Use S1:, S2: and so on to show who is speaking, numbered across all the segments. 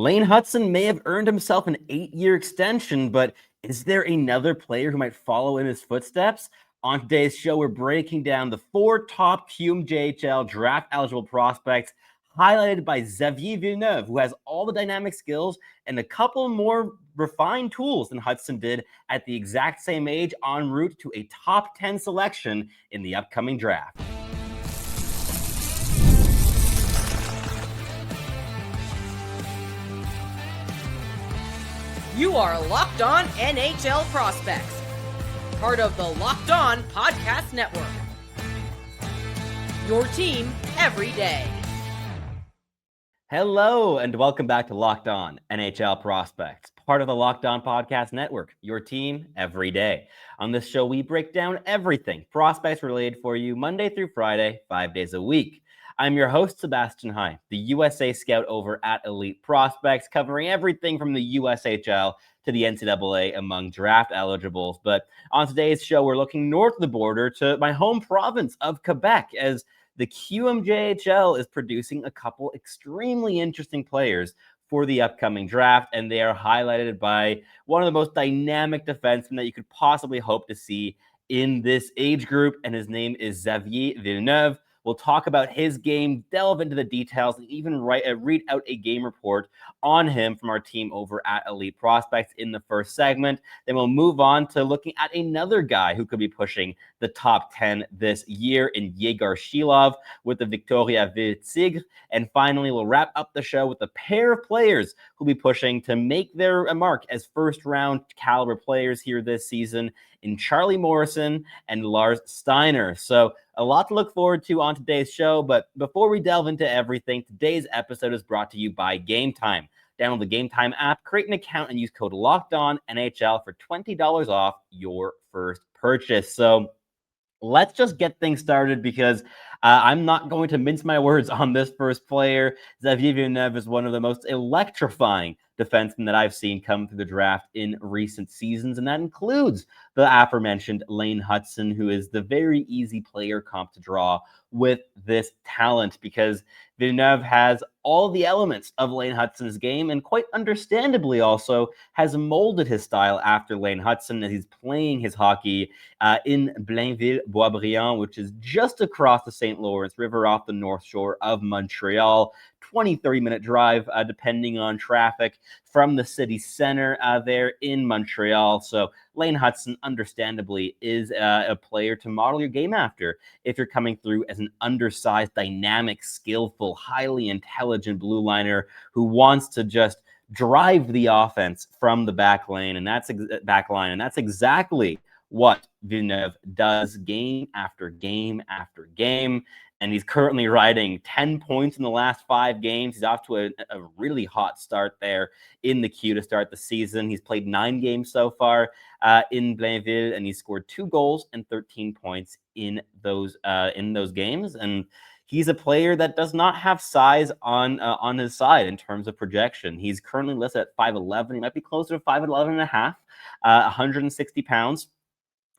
S1: Lane Hutson may have earned himself an 8-year extension, but is there another player who might follow in his footsteps? On today's show, we're breaking down the 4 top QMJHL draft-eligible prospects, highlighted by Xavier Villeneuve, who has all the dynamic skills and a couple more refined tools than Hutson did at the exact same age, en route to a top 10 selection in the upcoming draft.
S2: You are Locked On NHL Prospects, part of the Locked On Podcast Network. Your team every day.
S1: Hello, and welcome back to Locked On NHL Prospects, part of the Locked On Podcast Network, your team every day. On this show, we break down everything prospects related for you Monday through Friday, 5 days a week. I'm your host, Sebastian High, the USA scout over at Elite Prospects, covering everything from the USHL to the NCAA among draft eligibles. But on today's show, we're looking north of the border to my home province of Quebec, as the QMJHL is producing a couple extremely interesting players for the upcoming draft, and they are highlighted by one of the most dynamic defensemen that you could possibly hope to see in this age group, and his name is Xavier Villeneuve. We'll talk about his game, delve into the details, and even read out a game report on him from our team over at Elite Prospects in the first segment. Then we'll move on to looking at another guy who could be pushing the top 10 this year in Yegor Shilov with the Victoriaville Tigres. And finally, we'll wrap up the show with a pair of players who'll be pushing to make their mark as first-round caliber players here this season in Charlie Morrison and Lars Steiner. So a lot to look forward to on today's show, but before we delve into everything, today's episode is brought to you by Gametime. Download the Gametime app, create an account, and use code LOCKEDONNHL for $20 off your first purchase. So let's just get things started, because I'm not going to mince my words on this first player. Xavier Villeneuve is one of the most electrifying defensemen that I've seen come through the draft in recent seasons, and that includes the aforementioned Lane Hutson, who is the very easy player comp to draw with this talent, because Villeneuve has all the elements of Lane Hutson's game, and quite understandably also has molded his style after Lane Hutson, as he's playing his hockey in Blainville-Boisbriand, which is just across the St. Lawrence River off the north shore of Montreal. 30-minute drive, depending on traffic, from the city center there in Montreal. So Lane Hutson, understandably, is a player to model your game after if you're coming through as an undersized, dynamic, skillful, highly intelligent blue liner who wants to just drive the offense from the back line, and that's exactly what Villeneuve does game after game after game. And he's currently riding 10 points in the last 5 games. He's off to a really hot start there in the Q to start the season. He's played 9 games so far in Blainville, and he's scored 2 goals and 13 points in those games. And he's a player that does not have size on his side in terms of projection. He's currently listed at 5'11". He might be closer to 5'11 and a half, 160 pounds.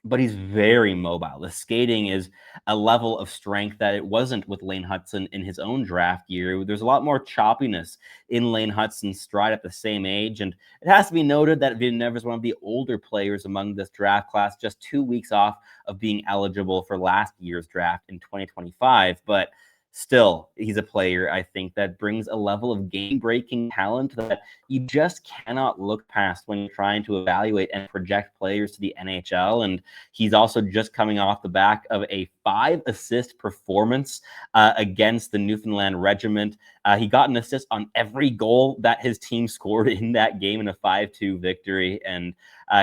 S1: But he's very mobile. The skating is a level of strength that it wasn't with Lane Hutson in his own draft year. There's a lot more choppiness in Lane Hutson's stride at the same age. And it has to be noted that Villeneuve is one of the older players among this draft class, just 2 weeks off of being eligible for last year's draft in 2025. But still, he's a player, I think, that brings a level of game-breaking talent that you just cannot look past when you're trying to evaluate and project players to the NHL. And he's also just coming off the back of a 5-assist performance against the Newfoundland Regiment. He got an assist on every goal that his team scored in that game in a 5-2 victory. And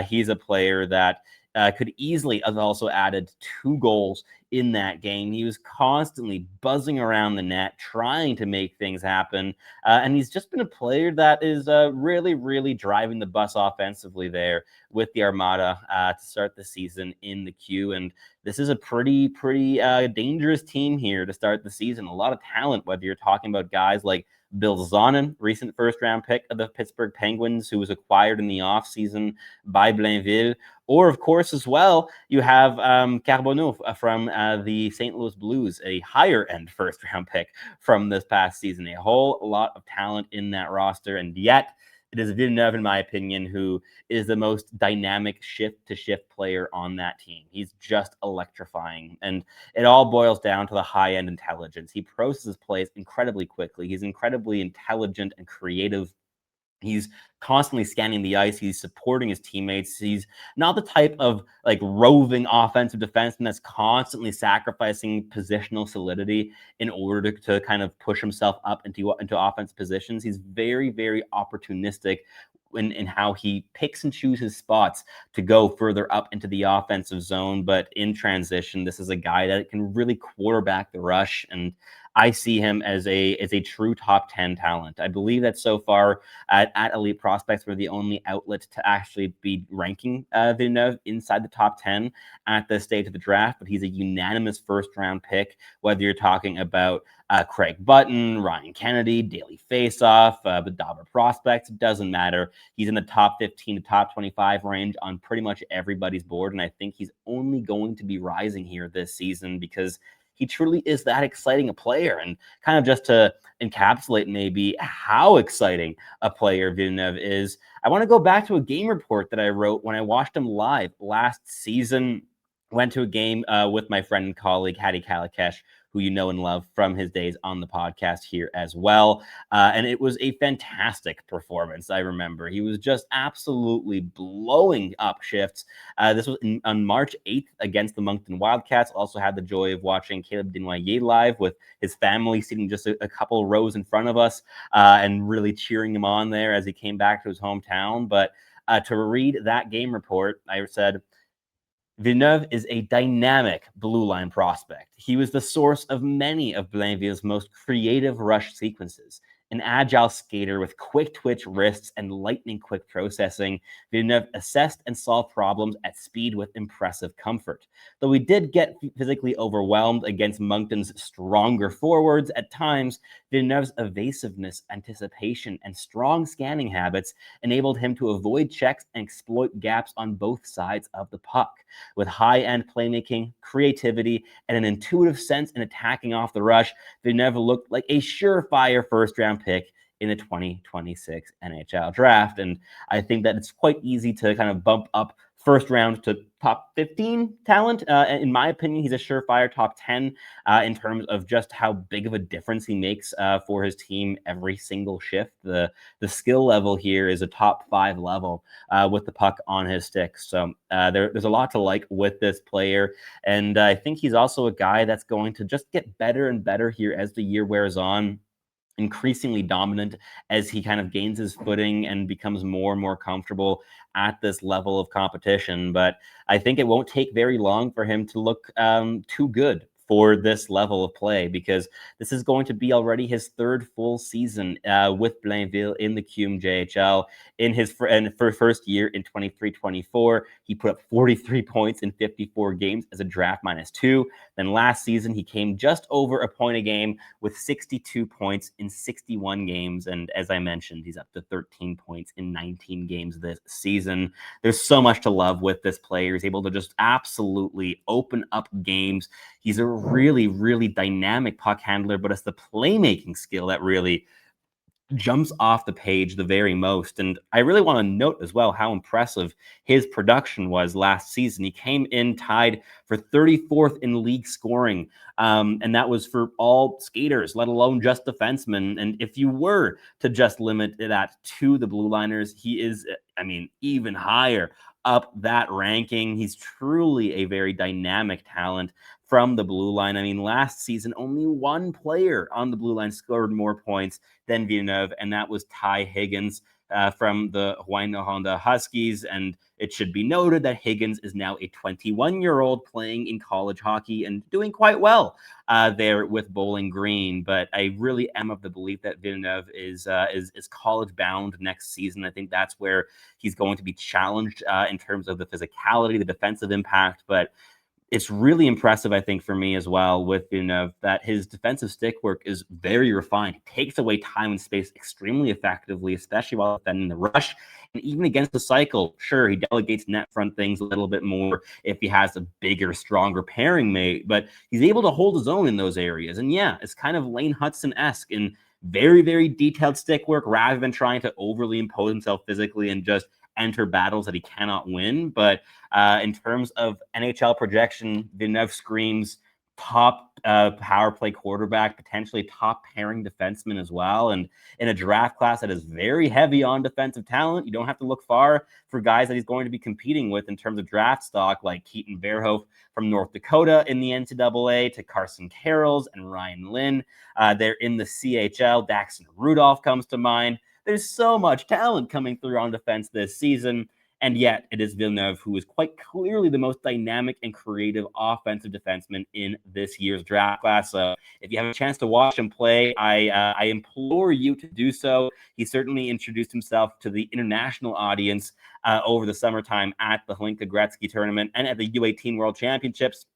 S1: he's a player that could easily have also added 2 goals in that game. He was constantly buzzing around the net, trying to make things happen. And he's just been a player that is really, really driving the bus offensively there with the Armada to start the season in the Q. And this is a pretty dangerous team here to start the season. A lot of talent, whether you're talking about guys like Bill Zonin, recent first-round pick of the Pittsburgh Penguins, who was acquired in the offseason by Blainville. Or, of course, as well, you have Carbonneau from the St. Louis Blues, a higher-end first-round pick from this past season. A whole lot of talent in that roster, and yet it is Villeneuve, in my opinion, who is the most dynamic shift-to-shift player on that team. He's just electrifying, and it all boils down to the high-end intelligence. He processes plays incredibly quickly. He's incredibly intelligent and creative. He's constantly scanning the ice. He's supporting his teammates. He's not the type of like roving offensive defenseman that's constantly sacrificing positional solidity in order to kind of push himself up into offensive positions. He's very, very opportunistic in how he picks and chooses spots to go further up into the offensive zone. But in transition, this is a guy that can really quarterback the rush, and I see him as a true top 10 talent. I believe that so far at Elite Prospects, we're the only outlet to actually be ranking Villeneuve inside the top 10 at this stage of the draft, but he's a unanimous first-round pick, whether you're talking about Craig Button, Ryan Kennedy, Daily Faceoff, but Dauber Prospects, doesn't matter. He's in the top 15 to top 25 range on pretty much everybody's board, and I think he's only going to be rising here this season because he truly is that exciting a player. And kind of just to encapsulate maybe how exciting a player Villeneuve is, I want to go back to a game report that I wrote when I watched him live last season. Went to a game with my friend and colleague, Hattie Kalikesh, who you know and love from his days on the podcast here as well. And it was a fantastic performance, I remember. He was just absolutely blowing up shifts. This was on March 8th against the Moncton Wildcats. Also had the joy of watching Caleb Desnoyers live with his family sitting just a couple rows in front of us and really cheering him on there as he came back to his hometown. But to read that game report, I said, Villeneuve is a dynamic blue line prospect. He was the source of many of Blainville's most creative rush sequences. An agile skater with quick twitch wrists and lightning quick processing, Villeneuve assessed and solved problems at speed with impressive comfort. Though he did get physically overwhelmed against Moncton's stronger forwards at times, Villeneuve's evasiveness, anticipation, and strong scanning habits enabled him to avoid checks and exploit gaps on both sides of the puck. With high-end playmaking, creativity, and an intuitive sense in attacking off the rush, Villeneuve looked like a surefire first-round pick in the 2026 NHL draft. And I think that it's quite easy to kind of bump up first round to top 15 talent. In my opinion, he's a surefire top 10 in terms of just how big of a difference he makes for his team every single shift. The skill level here is a top 5 level with the puck on his stick. So there's a lot to like with this player. And I think he's also a guy that's going to just get better and better here as the year wears on. Increasingly dominant as he kind of gains his footing and becomes more and more comfortable at this level of competition. But I think it won't take very long for him to look too good for this level of play, because this is going to be already his third full season with Blainville in the QMJHL. In his first year in 23-24, he put up 43 points in 54 games as a draft -2. Then last season, he came just over a point a game with 62 points in 61 games. And as I mentioned, he's up to 13 points in 19 games this season. There's so much to love with this player. He's able to just absolutely open up games. He's a really, really dynamic puck handler, but it's the playmaking skill that really jumps off the page the very most. And I really want to note as well how impressive his production was last season. He came in tied for 34th in league scoring, and that was for all skaters, let alone just defensemen. And if you were to just limit that to the blue liners, he is, I mean, even higher up that ranking. He's truly a very dynamic talent from the blue line. I mean, last season, only one player on the blue line scored more points than Villeneuve, and that was Ty Higgins from the Hawaii Honda Huskies. And it should be noted that Higgins is now a 21-year-old playing in college hockey and doing quite well there with Bowling Green. But I really am of the belief that Villeneuve is college bound next season. I think that's where he's going to be challenged in terms of the physicality, the defensive impact. But it's really impressive, I think, for me as well with Villeneuve that his defensive stick work is very refined. He takes away time and space extremely effectively, especially while defending the rush. And even against the cycle, sure, he delegates net front things a little bit more if he has a bigger, stronger pairing mate, but he's able to hold his own in those areas. And yeah, it's kind of Lane Hutson-esque in very, very detailed stick work rather than trying to overly impose himself physically and just enter battles that he cannot win. But in terms of NHL projection, Villeneuve screams top power play quarterback, potentially top pairing defenseman as well. And in a draft class that is very heavy on defensive talent, you don't have to look far for guys that he's going to be competing with in terms of draft stock, like Keaton Verhoef from North Dakota in the NCAA to Carson Carrolls and Ryan Lynn. They're in the CHL. Daxton Rudolph comes to mind. There's so much talent coming through on defense this season. And yet it is Villeneuve who is quite clearly the most dynamic and creative offensive defenseman in this year's draft class. So if you have a chance to watch him play, I implore you to do so. He certainly introduced himself to the international audience over the summertime at the Hlinka Gretzky tournament and at the U18 World Championships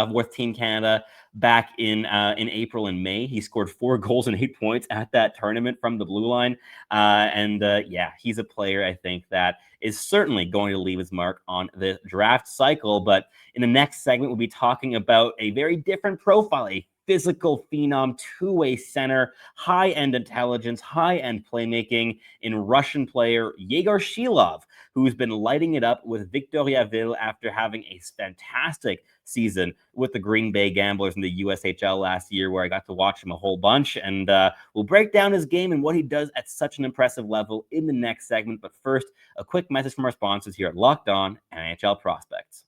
S1: with Team Canada back in April and May. He scored 4 goals and 8 points at that tournament from the blue line. Yeah, he's a player, I think, that is certainly going to leave his mark on the draft cycle. But in the next segment, we'll be talking about a very different profile, a physical phenom, two-way center, high-end intelligence, high-end playmaking in Russian player Yegor Shilov, who's been lighting it up with Victoriaville after having a fantastic season with the Green Bay Gamblers in the USHL last year, where I got to watch him a whole bunch. And we'll break down his game and what he does at such an impressive level in the next segment. But first, a quick message from our sponsors here at Locked On NHL Prospects.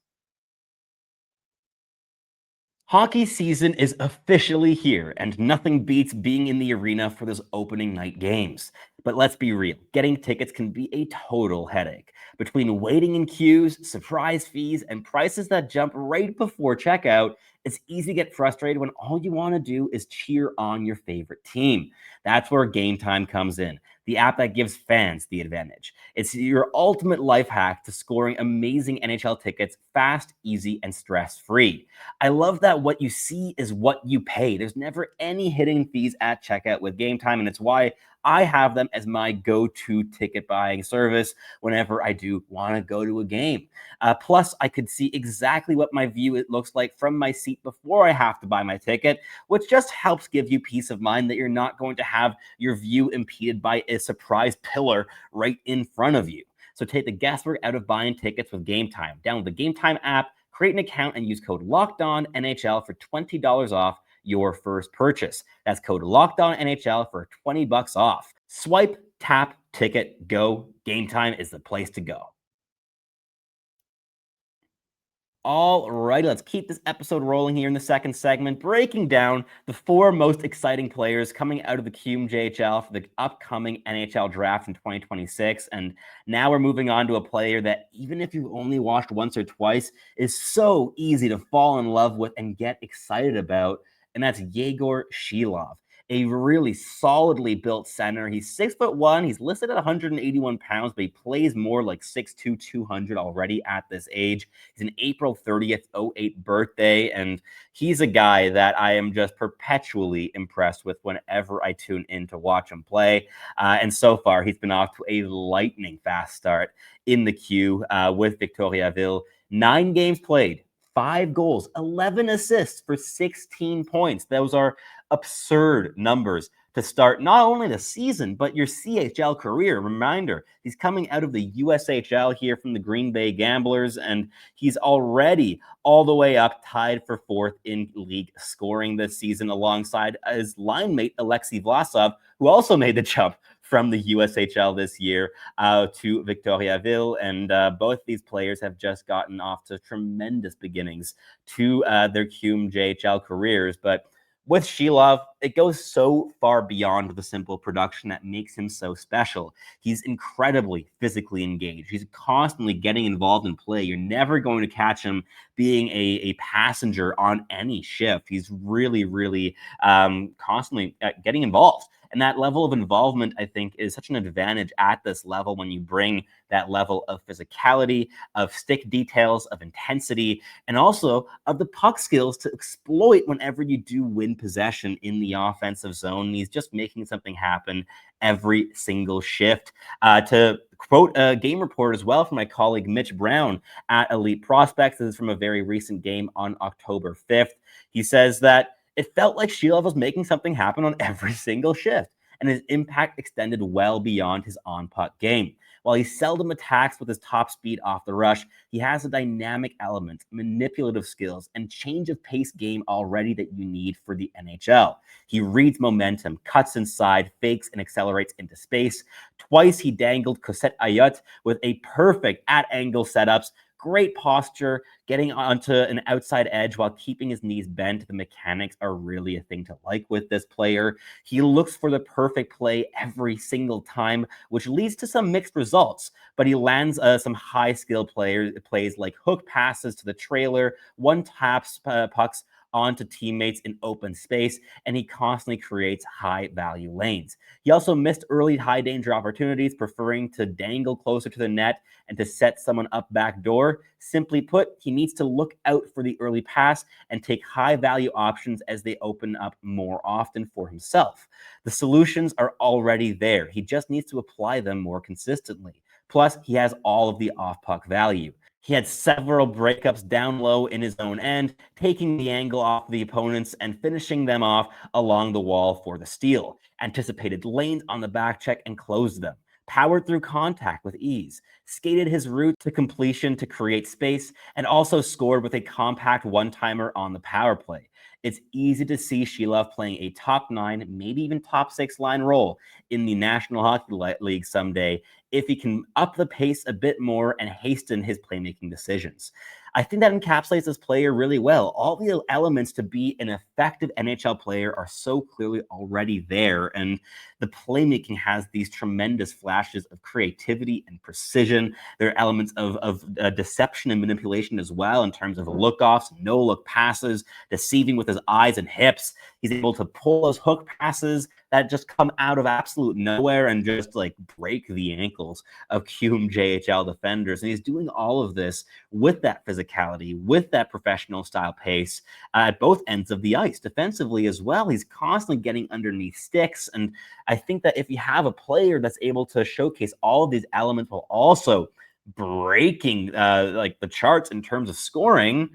S1: Hockey season is officially here, and nothing beats being in the arena for those opening night games. But let's be real, getting tickets can be a total headache. Between waiting in queues, surprise fees, and prices that jump right before checkout, it's easy to get frustrated when all you want to do is cheer on your favorite team. That's where Gametime comes in, the app that gives fans the advantage. It's your ultimate life hack to scoring amazing NHL tickets fast, easy, and stress-free. I love that what you see is what you pay. There's never any hidden fees at checkout with Gametime, and it's why I have them as my go-to ticket buying service whenever I do want to go to a game. Plus, I could see exactly what my view it looks like from my seat before I have to buy my ticket, which just helps give you peace of mind that you're not going to have your view impeded by a surprise pillar right in front of you. So take the guesswork out of buying tickets with Gametime. Download the Gametime app, create an account, and use code LOCKEDONNHL for $20 off your first purchase. That's code LOCKEDONNHL for $20 off. Swipe, tap, ticket, go. Gametime is the place to go. All right, let's keep this episode rolling here in the second segment, breaking down the 4 most exciting players coming out of the QMJHL for the upcoming NHL draft in 2026. And now we're moving on to a player that, even if you've only watched once or twice, is so easy to fall in love with and get excited about. And that's Yegor Shilov, a really solidly built center. He's 6'1". He's listed at 181 pounds, but he plays more like 6'2", 200 already at this age. He's an April 30th, 08 birthday, and he's a guy that I am just perpetually impressed with whenever I tune in to watch him play. And so far, he's been off to a lightning fast start in the queue with Victoriaville. 9 games played, 5 goals, 11 assists for 16 points. Those are absurd numbers to start not only the season, but your CHL career. Reminder, he's coming out of the USHL here from the Green Bay Gamblers, and he's already all the way up, tied for 4th in league scoring this season, alongside his line mate, Alexei Vlasov, who also made the jump from the USHL this year to Victoriaville. And both these players have just gotten off to tremendous beginnings to their QMJHL careers. But with Shilov, it goes so far beyond the simple production that makes him so special. He's incredibly physically engaged. He's constantly getting involved in play. You're never going to catch him being a passenger on any shift. He's really, really constantly getting involved. And that level of involvement, I think, is such an advantage at this level when you bring that level of physicality, of stick details, of intensity, and also of the puck skills to exploit whenever you do win possession in the offensive zone. And he's just making something happen every single shift. To quote a game report as well from my colleague Mitch Brown at Elite Prospects, this is from a very recent game on October 5th. He says that it felt like Shilov was making something happen on every single shift, and his impact extended well beyond his on-puck game. While he seldom attacks with his top speed off the rush, he has a dynamic element, manipulative skills, and change of pace game already that you need for the NHL. He reads momentum, cuts inside, fakes, and accelerates into space. Twice he dangled Cosette Ayot with a perfect at-angle setups, great posture, getting onto an outside edge while keeping his knees bent. The mechanics are really a thing to like with this player. He looks for the perfect play every single time, which leads to some mixed results, but he lands some high-skill plays like hook passes to the trailer, one-taps pucks onto teammates in open space, and he constantly creates high-value lanes. He also missed early high-danger opportunities, preferring to dangle closer to the net and to set someone up backdoor. Simply put, he needs to look out for the early pass and take high-value options as they open up more often for himself. The solutions are already there. He just needs to apply them more consistently. Plus, he has all of the off-puck value. He had several breakups down low in his own end, taking the angle off the opponents and finishing them off along the wall for the steal. Anticipated lanes on the back check and closed them. Powered through contact with ease, skated his route to completion to create space, and also scored with a compact one-timer on the power play. It's easy to see Shilov playing a top 9, maybe even top 6 line role in the National Hockey League someday if he can up the pace a bit more and hasten his playmaking decisions. I think that encapsulates this player really well. All the elements to be an effective NHL player are so clearly already there, and the playmaking has these tremendous flashes of creativity and precision. There are elements of deception and manipulation as well in terms of look-offs, no-look passes, deceiving with his eyes and hips. He's able to pull those hook passes that just come out of absolute nowhere and just like break the ankles of QMJHL defenders. And he's doing all of this with that physicality, with that professional style pace at both ends of the ice, defensively as well. He's constantly getting underneath sticks. And I think that if you have a player that's able to showcase all of these elements while also breaking like the charts in terms of scoring,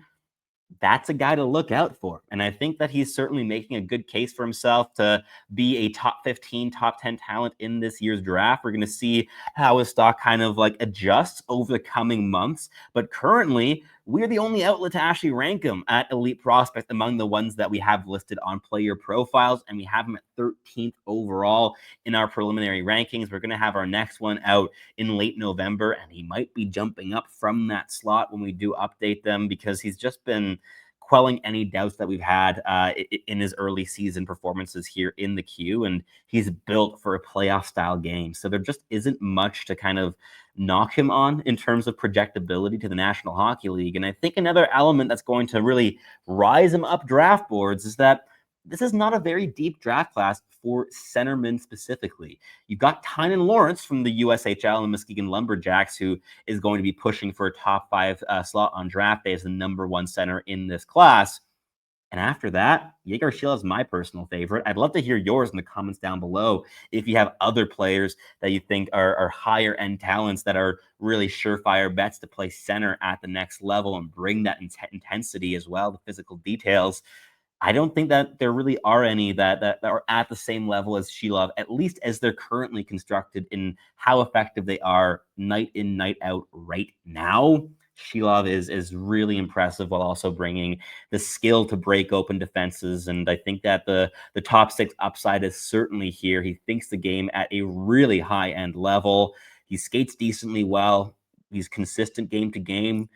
S1: that's a guy to look out for. And I think that he's certainly making a good case for himself to be a top 15, top 10 talent in this year's draft. We're going to see how his stock kind of like adjusts over the coming months. But currently, we're the only outlet to actually rank him at Elite Prospect among the ones that we have listed on player profiles. And we have him at 13th overall in our preliminary rankings. We're going to have our next one out in late November, and he might be jumping up from that slot when we do update them, because he's just been quelling any doubts that we've had in his early season performances here in the Q, and he's built for a playoff style game. So there just isn't much to kind of knock him on in terms of projectability to the National Hockey League. And I think another element that's going to really rise him up draft boards is that this is not a very deep draft class for centermen specifically. You've got Tynan Lawrence from the USHL and Muskegon Lumberjacks, who is going to be pushing for a top 5 slot on draft day as the number 1 center in this class. And after that, Yegor Shilov is my personal favorite. I'd love to hear yours in the comments down below if you have other players that you think are higher end talents that are really surefire bets to play center at the next level and bring that intensity as well, the physical details. I don't think that there really are any that are at the same level as Shilov, at least as they're currently constructed in how effective they are night in, night out right now. Shilov is really impressive while also bringing the skill to break open defenses. And I think that the top 6 upside is certainly here. He thinks the game at a really high end level. He skates decently well. He's consistent game to game.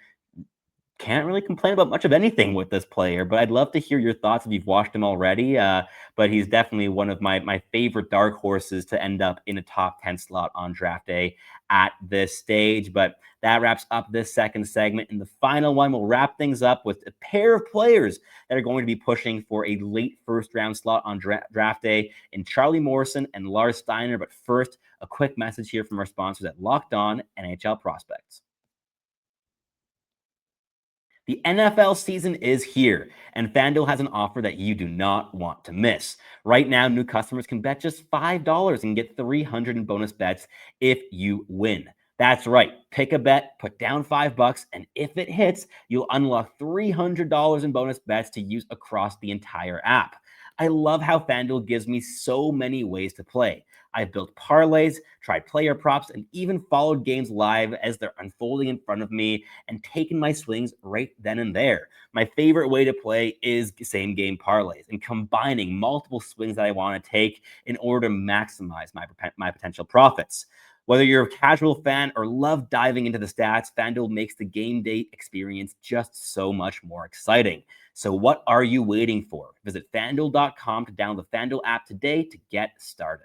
S1: Can't really complain about much of anything with this player, but I'd love to hear your thoughts if you've watched him already. But he's definitely one of my favorite dark horses to end up in a top 10 slot on draft day at this stage. But that wraps up this second segment. In the final one, we'll wrap things up with a pair of players that are going to be pushing for a late first round slot on draft day in Charlie Morrison and Lars Steiner. But first, a quick message here from our sponsors at Locked On NHL Prospects. The NFL season is here, and FanDuel has an offer that you do not want to miss. Right now, new customers can bet just $5 and get $300 in bonus bets if you win. That's right. Pick a bet, put down $5, and if it hits, you'll unlock $300 in bonus bets to use across the entire app. I love how FanDuel gives me so many ways to play. I've built parlays, tried player props, and even followed games live as they're unfolding in front of me and taken my swings right then and there. My favorite way to play is same game parlays and combining multiple swings that I want to take in order to maximize my potential profits. Whether you're a casual fan or love diving into the stats, FanDuel makes the game day experience just so much more exciting. So what are you waiting for? Visit FanDuel.com to download the FanDuel app today to get started.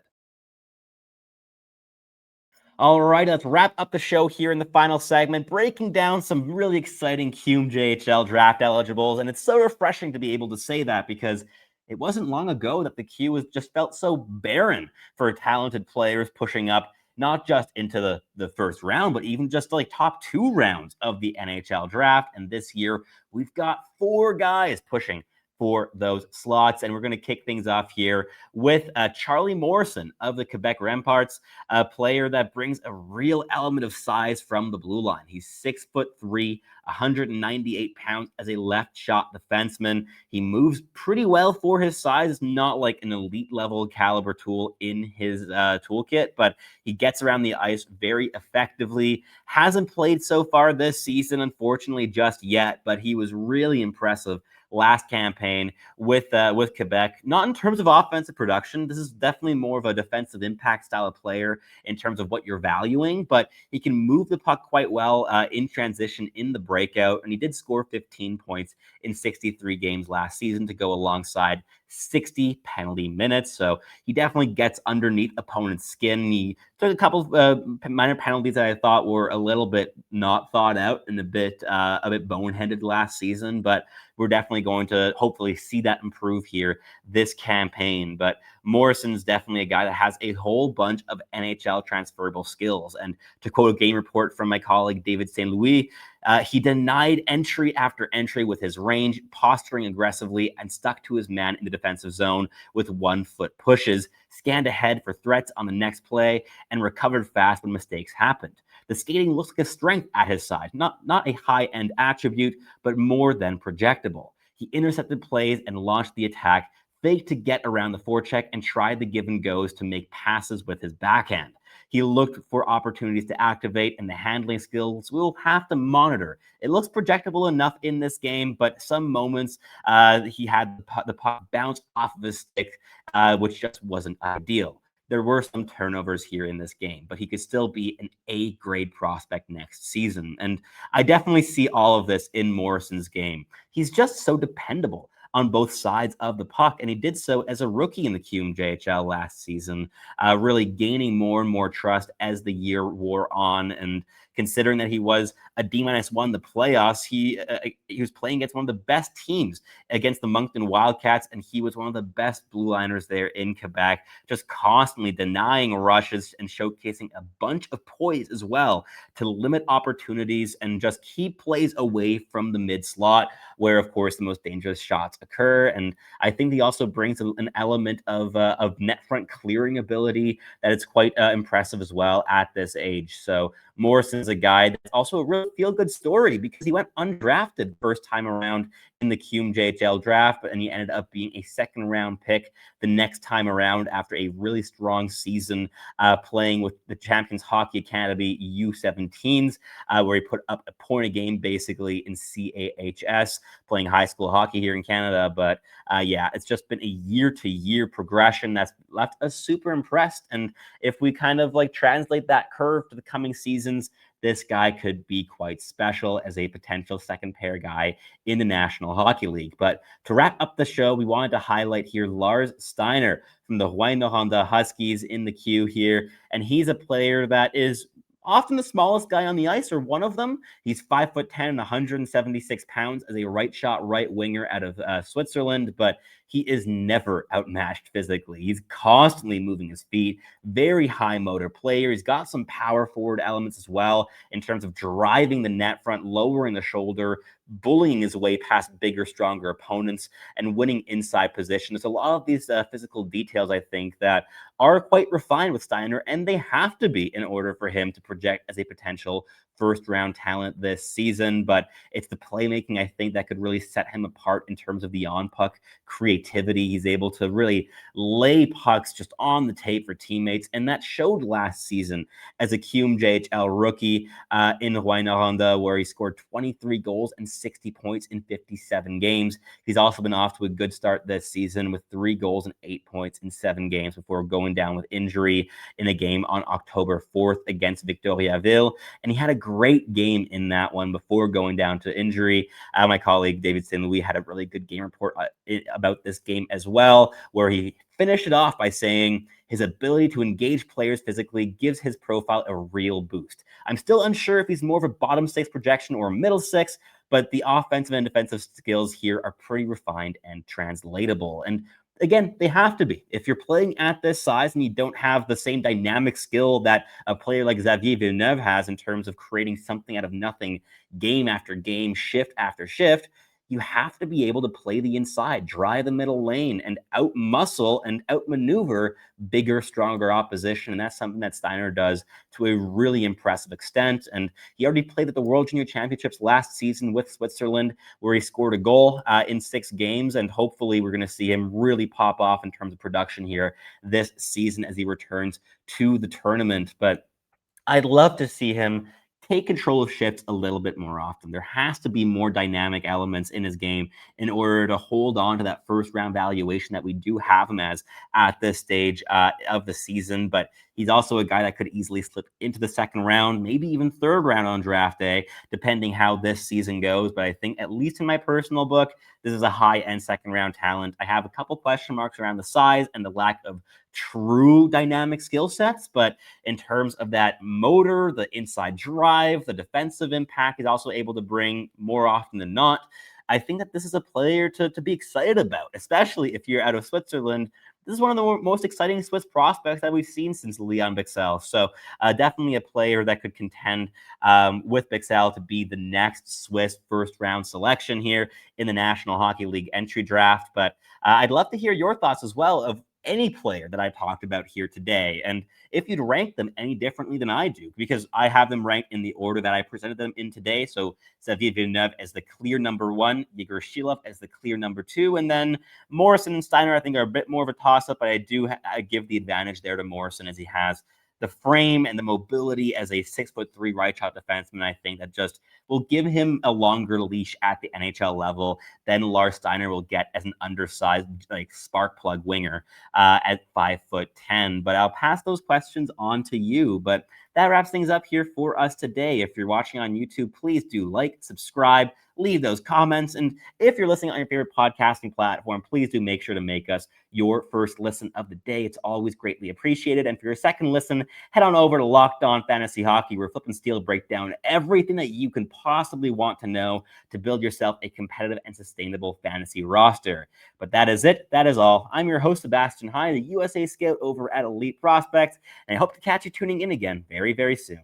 S1: All right, let's wrap up the show here in the final segment, breaking down some really exciting QMJHL draft eligibles. And it's so refreshing to be able to say that because it wasn't long ago that the Q was just felt so barren for talented players pushing up, not just into the first round, but even just like top 2 rounds of the NHL draft. And this year, we've got 4 guys pushing for those slots. And we're going to kick things off here with Charlie Morrison of the Quebec Remparts, a player that brings a real element of size from the blue line. He's 6'3", 198 pounds as a left shot defenseman. He moves pretty well for his size. It's not like an elite level caliber tool in his toolkit, but he gets around the ice very effectively. Hasn't played so far this season, unfortunately, just yet, but he was really impressive last campaign with Quebec. Not in terms of offensive production. This is definitely more of a defensive impact style of player in terms of what you're valuing, but he can move the puck quite well in transition in the breakout, and he did score 15 points in 63 games last season to go alongside 60 penalty minutes. So he definitely gets underneath opponent's skin. He took a couple minor penalties that I thought were a little bit not thought out and a bit boneheaded last season, but we're definitely going to hopefully see that improve here this campaign. But Morrison's definitely a guy that has a whole bunch of NHL transferable skills. And to quote a game report from my colleague David St. Louis, he denied entry after entry with his range, posturing aggressively, and stuck to his man in the defensive zone with 1-foot pushes, scanned ahead for threats on the next play, and recovered fast when mistakes happened. The skating looks like a strength at his side, not a high-end attribute, but more than projectable. He intercepted plays and launched the attack, faked to get around the forecheck, and tried the give and goes to make passes with his backhand. He looked for opportunities to activate, and the handling skills we'll have to monitor. It looks projectable enough in this game, but some moments he had the puck bounce off of his stick, which just wasn't ideal. There were some turnovers here in this game, but he could still be an A-grade prospect next season. And I definitely see all of this in Morrison's game. He's just so dependable on both sides of the puck, and he did so as a rookie in the QMJHL last season, really gaining more and more trust as the year wore on. And considering that he was a D-1 in the playoffs, he was playing against one of the best teams against the Moncton Wildcats, and he was one of the best blue liners there in Quebec, just constantly denying rushes and showcasing a bunch of poise as well to limit opportunities and just keep plays away from the mid-slot, where, of course, the most dangerous shots occur. And I think he also brings an element of net front clearing ability that is quite impressive as well at this age. So Morrison is a guy that's also a real feel-good story because he went undrafted first time around in the QMJHL draft, and he ended up being a second-round pick the next time around after a really strong season playing with the Champions Hockey Academy U17s, where he put up a point a game basically in CAHS, playing high school hockey here in Canada. But yeah, it's just been a year-to-year progression that's left us super impressed. And if we kind of like translate that curve to the coming seasons, this guy could be quite special as a potential second pair guy in the National Hockey League. But to wrap up the show, we wanted to highlight here Lars Steiner from the Honda Huskies in the queue here. And he's a player that is often the smallest guy on the ice, or one of them. He's 5'10" and 176 pounds as a right shot right winger out of Switzerland, but he is never outmatched physically. He's constantly moving his feet, very high motor player. He's got some power forward elements as well in terms of driving the net front, lowering the shoulder, bullying his way past bigger, stronger opponents, and winning inside position. There's a lot of these physical details, I think, that are quite refined with Steiner, and they have to be in order for him to project as a potential first-round talent this season. But it's the playmaking, I think, that could really set him apart in terms of the on-puck creativity. He's able to really lay pucks just on the tape for teammates, and that showed last season as a QMJHL rookie in Honda, where he scored 23 goals and 60 points in 57 games. He's also been off to a good start this season with 3 goals and 8 points in 7 games before going down with injury in a game on October 4th against Victoriaville. And he had a great game in that one before going down to injury. My colleague David St. Louis had a really good game report about this game as well, where he finished it off by saying his ability to engage players physically gives his profile a real boost. I'm still unsure if he's more of a bottom 6 projection or a middle 6, but the offensive and defensive skills here are pretty refined and translatable. And again, they have to be. If you're playing at this size and you don't have the same dynamic skill that a player like Xavier Villeneuve has in terms of creating something out of nothing game after game, shift after shift, you have to be able to play the inside, drive the middle lane, and out-muscle and out-maneuver bigger, stronger opposition. And that's something that Steiner does to a really impressive extent. And he already played at the World Junior Championships last season with Switzerland, where he scored a goal in 6 games. And hopefully we're going to see him really pop off in terms of production here this season as he returns to the tournament. But I'd love to see him take control of shifts a little bit more often. There has to be more dynamic elements in his game in order to hold on to that first round valuation that we do have him as at this stage of the season. But he's also a guy that could easily slip into the second round, maybe even third round on draft day, depending how this season goes. But I think, at least in my personal book, this is a high-end second-round talent. I have a couple question marks around the size and the lack of true dynamic skill sets, but in terms of that motor, the inside drive, the defensive impact he's also able to bring more often than not, I think that this is a player to be excited about, especially if you're out of Switzerland. This is one of the most exciting Swiss prospects that we've seen since Leon Bixel. So definitely a player that could contend with Bixel to be the next Swiss first-round selection here in the National Hockey League entry draft. But I'd love to hear your thoughts as well of any player that I talked about here today, and if you'd rank them any differently than I do, because I have them ranked in the order that I presented them in today. So Xavier Villeneuve as the clear number 1, Yegor Shilov as the clear number 2, and then Morrison and Steiner I think are a bit more of a toss-up, but I do give the advantage there to Morrison, as he has the frame and the mobility as a 6'3" right shot defenseman. I think that just will give him a longer leash at the NHL level than Lars Steiner will get as an undersized, like, spark plug winger at 5'10". But I'll pass those questions on to you. But that wraps things up here for us today. If you're watching on YouTube, please do like, subscribe, leave those comments. And if you're listening on your favorite podcasting platform, please do make sure to make us your first listen of the day. It's always greatly appreciated. And for your second listen, head on over to Locked On Fantasy Hockey, where Flip and Steel break down everything that you can possibly want to know to build yourself a competitive and sustainable fantasy roster. But that is it. That is all. I'm your host, Sebastian High, the USA Scout over at Elite Prospects, and I hope to catch you tuning in again very, very soon.